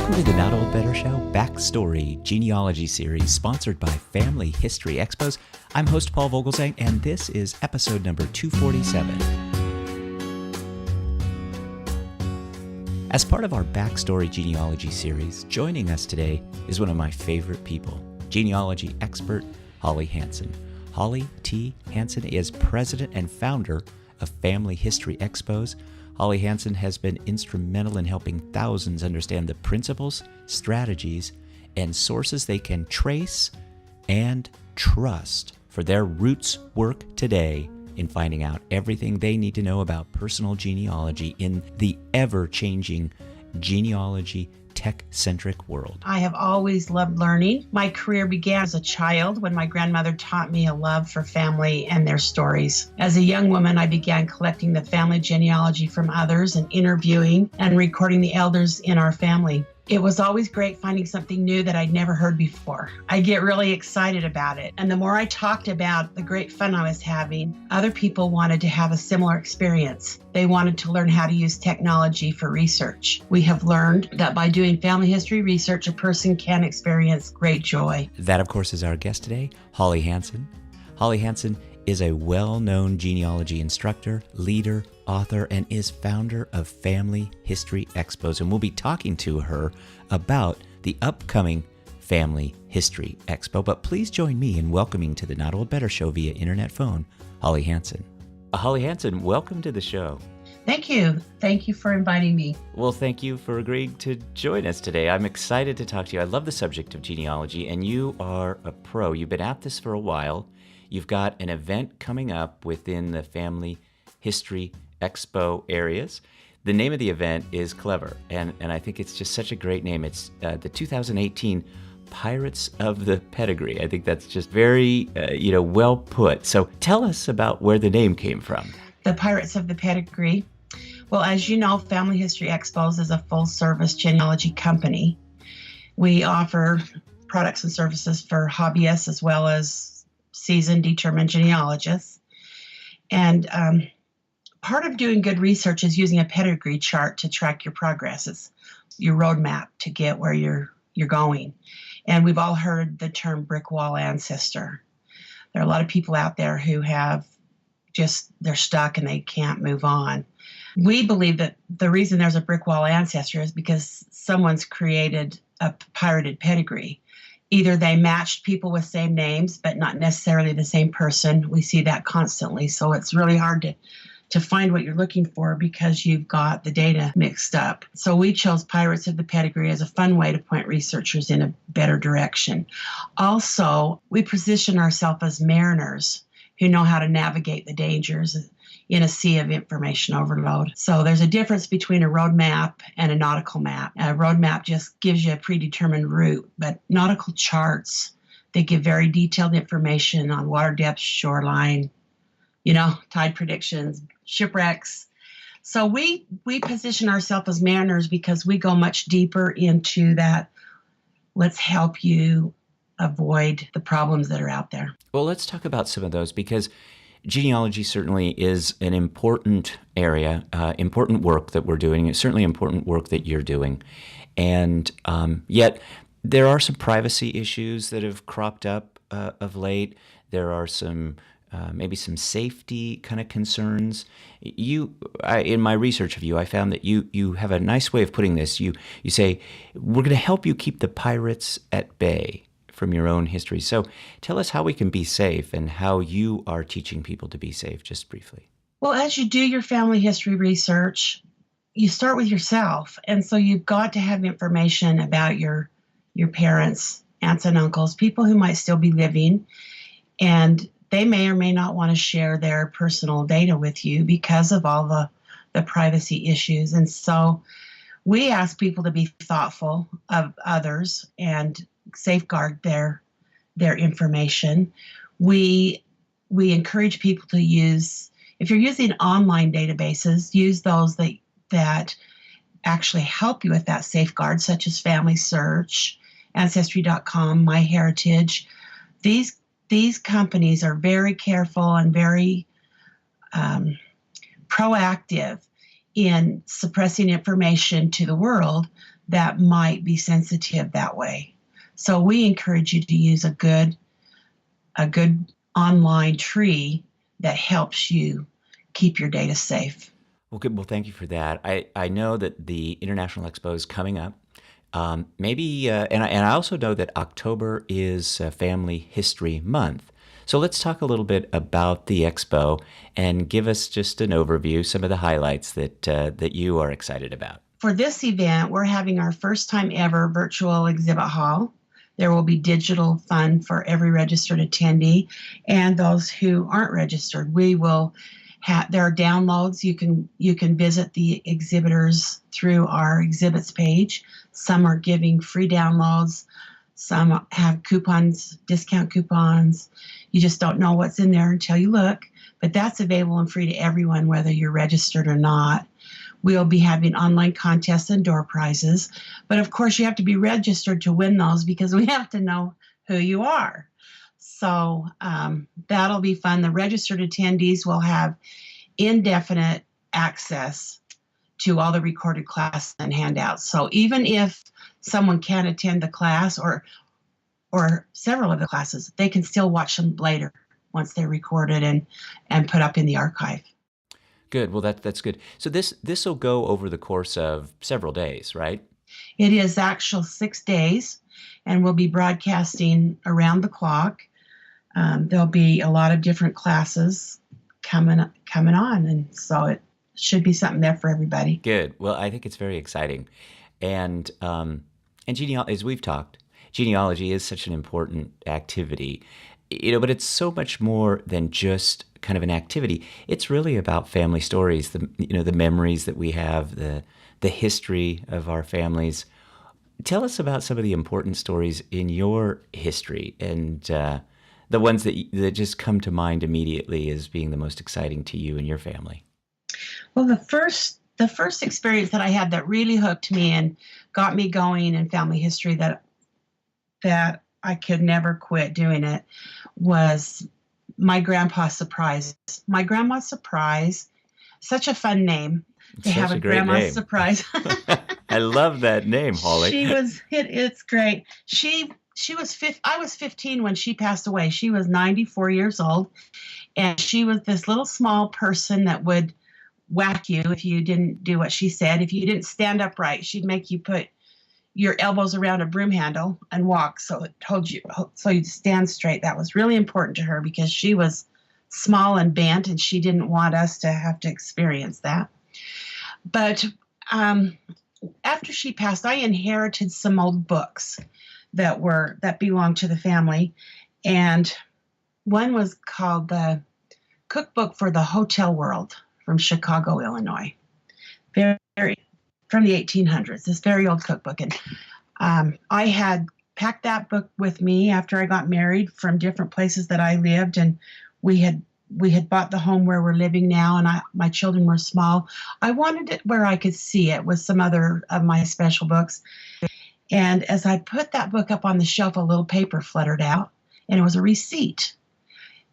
Welcome to the Not Old Better Show Backstory Genealogy Series, sponsored by Family History Expos. I'm host Paul Vogelsang, and this is episode number 247. As part of our Backstory Genealogy Series, joining us today is one of my favorite people, genealogy expert Holly Hansen. Holly T. Hansen is president and founder of Family History Expos. Holly Hansen has been instrumental in helping thousands understand the principles, strategies, and sources they can trace and trust for their roots work today in finding out everything they need to know about personal genealogy in the ever-changing genealogy tech-centric world. I have always loved learning. My career began as a child when my grandmother taught me a love for family and their stories. As a young woman, I began collecting the family genealogy from others and interviewing and recording the elders in our family. It was always great finding something new that I'd never heard before. I get really excited about it. And the more I talked about the great fun I was having, other people wanted to have a similar experience. They wanted to learn how to use technology for research. We have learned that by doing family history research, a person can experience great joy. That, of course, is our guest today, Holly Hansen. Holly Hansen is a well-known genealogy instructor, leader, author, and is founder of Family History Expos. And we'll be talking to her about the upcoming Family History Expo. But please join me in welcoming to the Not Old Better Show via internet phone, Holly Hansen. Holly Hansen, welcome to the show. Thank you. Thank you for inviting me. Well, thank you for agreeing to join us today. I'm excited to talk to you. I love the subject of genealogy, and you are a pro. You've been at this for a while. You've got an event coming up within the Family History Expo areas. The name of the event is clever, and I think it's just such a great name. It's the 2018 Pirates of the Pedigree. I think that's just very, well put. So tell us about where the name came from. The Pirates of the Pedigree. Well, as you know, Family History Expos is a full-service genealogy company. We offer products and services for hobbyists as well as seasoned determined genealogists. And part of doing good research is using a pedigree chart to track your progress. It's your roadmap to get where you're going. And we've all heard the term brick wall ancestor. There are a lot of people out there who they're stuck and they can't move on. We believe that the reason there's a brick wall ancestor is because someone's created a pirated pedigree. Either they matched people with same names, but not necessarily the same person. We see that constantly. So it's really hard to find what you're looking for because you've got the data mixed up. So we chose Pirates of the Pedigree as a fun way to point researchers in a better direction. Also, we position ourselves as mariners who know how to navigate the dangers in a sea of information overload. So there's a difference between a road map and a nautical map. A road map just gives you a predetermined route, but nautical charts, they give very detailed information on water depth, shoreline, tide predictions, shipwrecks. So we position ourselves as mariners because we go much deeper into that. Let's help you avoid the problems that are out there. Well, let's talk about some of those because genealogy certainly is an important area, important work that we're doing. It's certainly important work that you're doing. And yet there are some privacy issues that have cropped up of late. There are maybe some safety kind of concerns. In my research of you, I found that you have a nice way of putting this. You say, we're going to help you keep the pirates at bay from your own history. So tell us how we can be safe and how you are teaching people to be safe, just briefly. Well, as you do your family history research, you start with yourself. And so you've got to have information about your parents, aunts and uncles, people who might still be living, and they may or may not want to share their personal data with you because of all the privacy issues. And so we ask people to be thoughtful of others and safeguard their information. We encourage people to use, if you're using online databases, use those that actually help you with that safeguard, such as Family Search, Ancestry.com, MyHeritage. These companies are very careful and very proactive in suppressing information to the world that might be sensitive that way. So we encourage you to use a good online tree that helps you keep your data safe. Well, good. Well, thank you for that. I know that the International Expo is coming up. And I also know that October is Family History Month. So let's talk a little bit about the Expo and give us just an overview, some of the highlights that you are excited about. For this event, we're having our first time ever virtual exhibit hall. There will be digital fun for every registered attendee and those who aren't registered. There are downloads. You can visit the exhibitors through our exhibits page. Some are giving free downloads. Some have coupons, discount coupons. You just don't know what's in there until you look. But that's available and free to everyone, whether you're registered or not. We'll be having online contests and door prizes. But of course, you have to be registered to win those because we have to know who you are. So that'll be fun. The registered attendees will have indefinite access to all the recorded classes and handouts. So even if someone can't attend the class or several of the classes, they can still watch them later once they're recorded and put up in the archive. Good. Well, that's good. So this will go over the course of several days, right? It is actual 6 days, and we'll be broadcasting around the clock. There'll be a lot of different classes coming on, and so it should be something there for everybody. Good. Well, I think it's very exciting, and genealogy, as we've talked, genealogy is such an important activity, but it's so much more than just kind of an activity. It's really about family stories, the memories that we have, the history of our families. Tell us about some of the important stories in your history and the ones that just come to mind immediately as being the most exciting to you and your family. Well, the first experience that I had that really hooked me and got me going in family history that I could never quit doing it was my grandpa's surprise. My grandma's surprise, such a fun name to have a grandma's name. Surprise. I love that name, Holly. It's great. I was 15 when she passed away. She was 94 years old, and she was this little small person that would whack you if you didn't do what she said. If you didn't stand upright, she'd make you put your elbows around a broom handle and walk so you'd stand straight. That was really important to her because she was small and bent, and she didn't want us to have to experience that. But after she passed, I inherited some old books that belonged to the family, and one was called the Cookbook for the Hotel World from Chicago, Illinois. From the 1800s, this very old cookbook. And I had packed that book with me after I got married from different places that I lived, and we had bought the home where we're living now, and my children were small. I wanted it where I could see it with some other of my special books. And as I put that book up on the shelf, a little paper fluttered out, and it was a receipt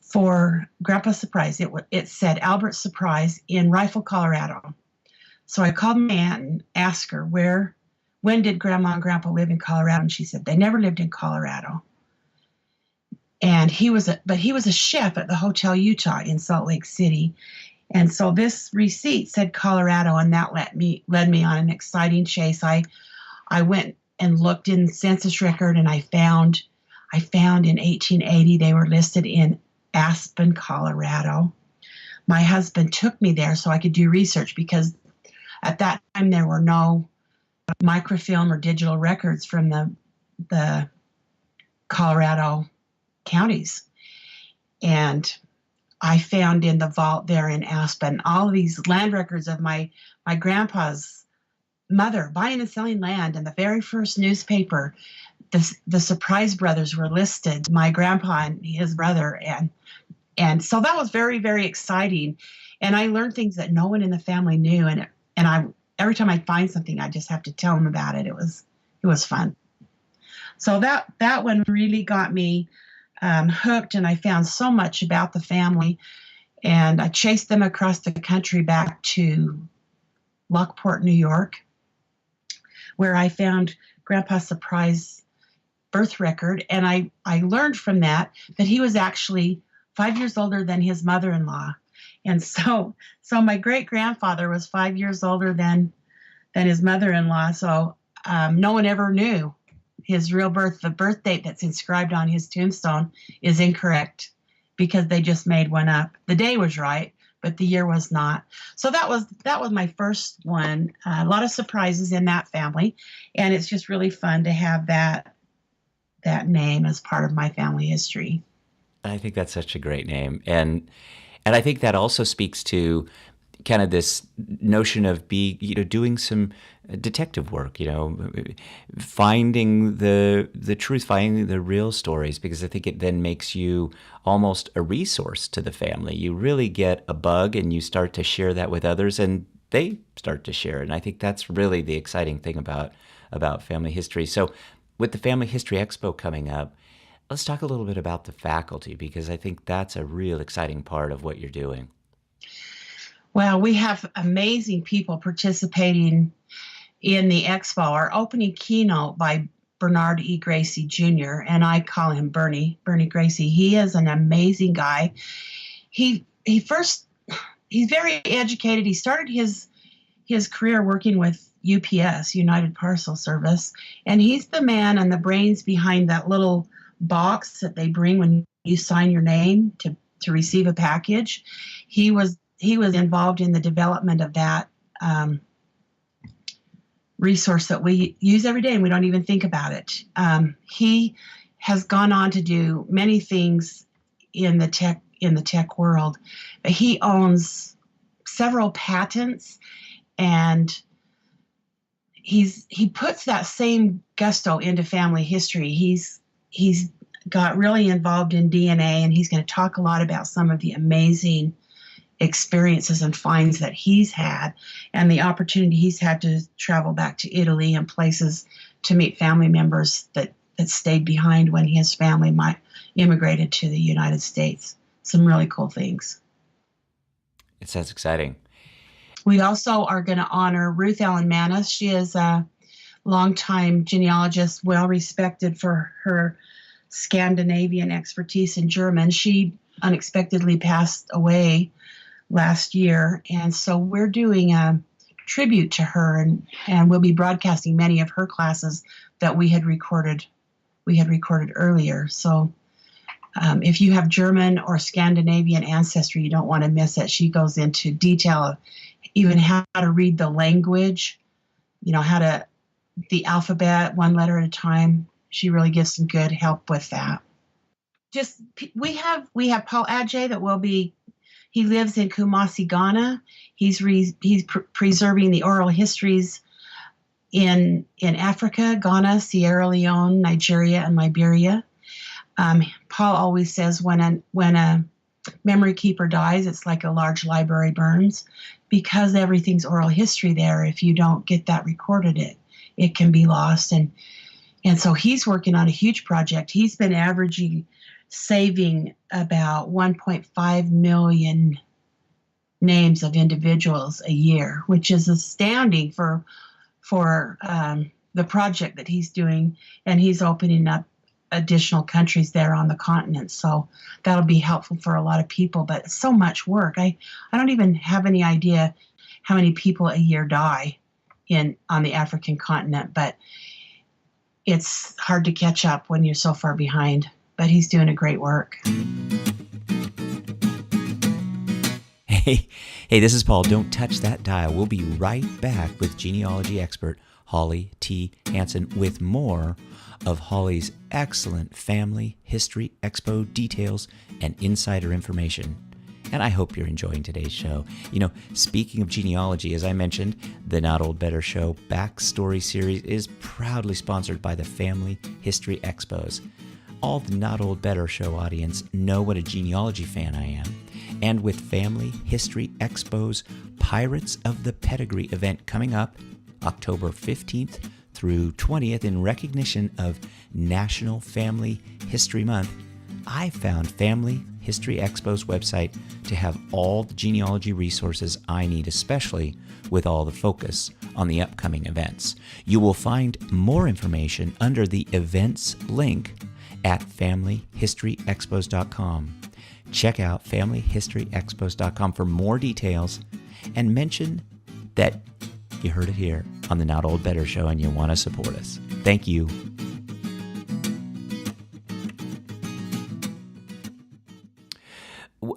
for Grandpa's surprise. It said Albert's surprise in Rifle, Colorado. So I called my aunt and asked her when did Grandma and Grandpa live in Colorado? And she said they never lived in Colorado. And he was a chef at the Hotel Utah in Salt Lake City. And so this receipt said Colorado, and that led me on an exciting chase. I went and looked in the census record, and I found in 1880 they were listed in Aspen, Colorado. My husband took me there so I could do research because at that time there were no microfilm or digital records from the Colorado counties. And I found in the vault there in Aspen all of these land records of my grandpa's mother buying and selling land. And the very first newspaper, the Surprise brothers were listed, my grandpa and his brother. And so that was very, very exciting. And I learned things that no one in the family knew. And every time I find something, I just have to tell them about it. It was fun. So that one really got me hooked, and I found so much about the family. And I chased them across the country back to Lockport, New York, where I found Grandpa's surprise birth record. And I learned from that he was actually 5 years older than his mother-in-law. And so my great-grandfather was 5 years older than his mother-in-law. So no one ever knew his real birth. The birth date that's inscribed on his tombstone is incorrect because they just made one up. The day was right, but the year was not. So that was my first one. A lot of surprises in that family, and it's just really fun to have that name as part of my family history. I think that's such a great name, and I think that also speaks to kind of this notion of doing some detective work, finding the truth, finding the real stories, because I think it then makes you almost a resource to the family. You really get a bug and you start to share that with others and they start to share it. And I think that's really the exciting thing about family history. So with the Family History Expo coming up, let's talk a little bit about the faculty, because I think that's a real exciting part of what you're doing. Well, we have amazing people participating in the expo. Our opening keynote by Bernard E. Gracie Jr., and I call him Bernie Gracie. He is an amazing guy. He's very educated. He started his career working with UPS, United Parcel Service, and he's the man and the brains behind that little box that they bring when you sign your name to receive a package. He was involved in the development of that resource that we use every day and we don't even think about it. He has gone on to do many things in the tech world. He owns several patents, and he puts that same gusto into family history. He's got really involved in DNA, and he's going to talk a lot about some of the amazing experiences and finds that he's had and the opportunity he's had to travel back to Italy and places to meet family members that stayed behind when his family immigrated to the United States. Some really cool things. It sounds exciting. We also are going to honor Ruth Ellen Manis. She is a longtime genealogist, well respected for her Scandinavian expertise in German. She unexpectedly passed away last year, and so we're doing a tribute to her, and we'll be broadcasting many of her classes that we had recorded earlier. So if you have German or Scandinavian ancestry, you don't want to miss it. She goes into detail of even how to read the language, the alphabet one letter at a time. She really gives some good help with that. We have Paul Adjei that will be. He lives in Kumasi, Ghana. He's preserving the oral histories in Africa, Ghana, Sierra Leone, Nigeria, and Liberia. Paul always says when a memory keeper dies, it's like a large library burns, because everything's oral history there. If you don't get that recorded, it can be lost. And so he's working on a huge project. He's been saving about 1.5 million names of individuals a year, which is astounding for the project that he's doing. And he's opening up additional countries there on the continent. So that'll be helpful for a lot of people, but it's so much work. I don't even have any idea how many people a year die on the African continent, but it's hard to catch up when you're so far behind. But he's doing a great work. Hey, this is Paul. Don't touch that dial. We'll be right back with genealogy expert Holly T. Hanson with more of Holly's excellent Family History Expo details and insider information. And I hope you're enjoying today's show. Speaking of genealogy, as I mentioned, the Not Old Better Show Backstory Series is proudly sponsored by the Family History Expos. All the Not Old Better Show audience know what a genealogy fan I am. And with Family History Expos Pirates of the Pedigree event coming up October 15th through 20th in recognition of National Family History Month, I found Family History Expo's website to have all the genealogy resources I need, especially with all the focus on the upcoming events. You will find more information under the events link at familyhistoryexpos.com. Check out familyhistoryexpos.com for more details and mention that you heard it here on the Not Old Better Show and you want to support us. Thank you.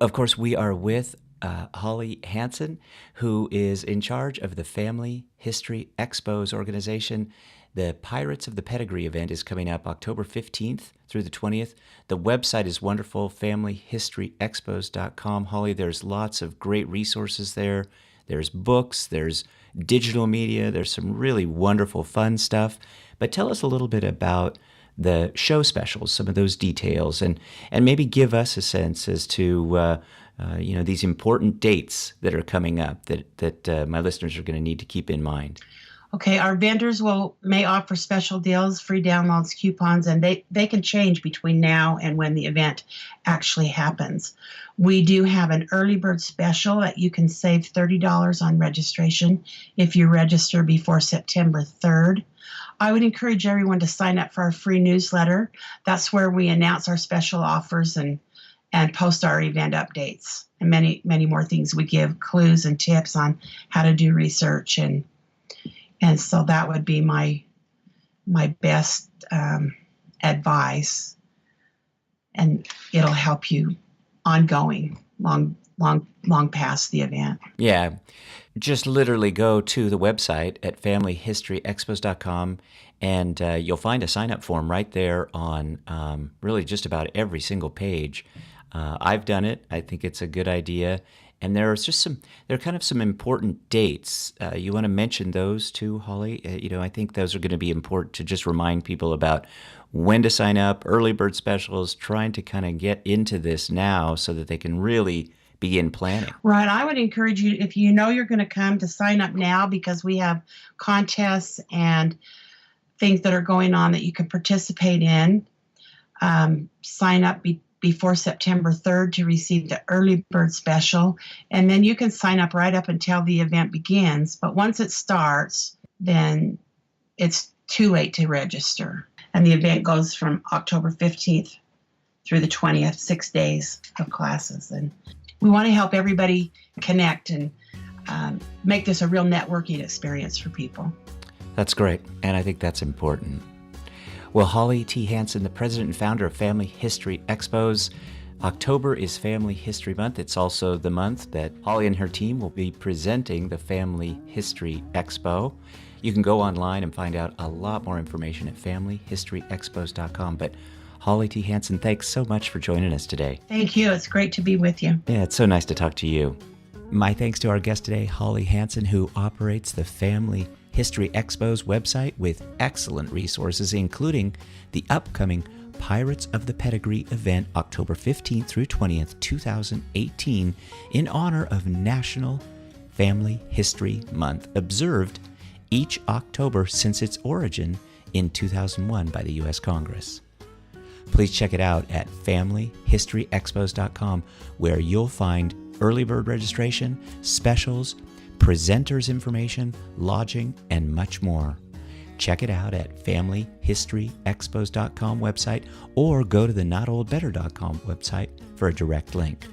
Of course, we are with Holly Hansen, who is in charge of the Family History Expos organization. The Pirates of the Pedigree event is coming up October 15th through the 20th. The website is wonderful, familyhistoryexpos.com. Holly, there's lots of great resources there. There's books, there's digital media, there's some really wonderful, fun stuff. But tell us a little bit about the show specials, some of those details, and maybe give us a sense as to these important dates that are coming up that my listeners are going to need to keep in mind. Okay, our vendors may offer special deals, free downloads, coupons, and they can change between now and when the event actually happens. We do have an early bird special that you can save $30 on registration if you register before September 3rd. I would encourage everyone to sign up for our free newsletter. That's where we announce our special offers and post our event updates and many, many more things. We give clues and tips on how to do research, and so that would be my best advice, and it'll help you ongoing, long past the event. Yeah. Just literally go to the website at familyhistoryexpos.com and you'll find a sign-up form right there on really just about every single page. I've done it. I think it's a good idea. And there are kind of some important dates. You want to mention those too, Holly? I think those are going to be important to just remind people about when to sign up, early bird specials, trying to kind of get into this now so that they can really begin planning. Right. I would encourage you, if you know you're going to come, to sign up now, because we have contests and things that are going on that you can participate in. Sign up before September 3rd to receive the early bird special. And then you can sign up right up until the event begins. But once it starts, then it's too late to register. And the event goes from October 15th through the 20th, 6 days of classes. And we want to help everybody connect and make this a real networking experience for people. That's great, and I think that's important. Well, Holly T. Hansen, the president and founder of Family History Expos. October is Family History Month. It's also the month that Holly and her team will be presenting the Family History Expo. You can go online and find out a lot more information at familyhistoryexpos.com. But Holly T. Hansen, thanks so much for joining us today. Thank you. It's great to be with you. Yeah, it's so nice to talk to you. My thanks to our guest today, Holly Hansen, who operates the Family History Expos website with excellent resources, including the upcoming Pirates of the Pedigree event October 15th through 20th, 2018, in honor of National Family History Month, observed each October since its origin in 2001 by the U.S. Congress. Please check it out at familyhistoryexpos.com, where you'll find early bird registration, specials, presenters information, lodging, and much more. Check it out at familyhistoryexpos.com website, or go to the notoldbetter.com website for a direct link.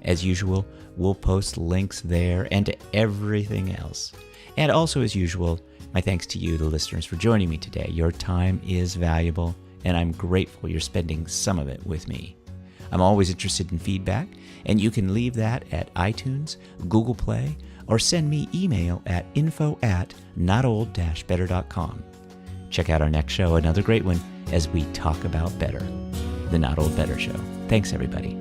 As usual, we'll post links there and to everything else. And also, as usual, my thanks to you, the listeners, for joining me today. Your time is valuable, and I'm grateful you're spending some of it with me. I'm always interested in feedback, and you can leave that at iTunes, Google Play, or send me email at info@notold-better.com. Check out our next show, another great one, as we talk about better. The Not Old Better Show. Thanks, everybody.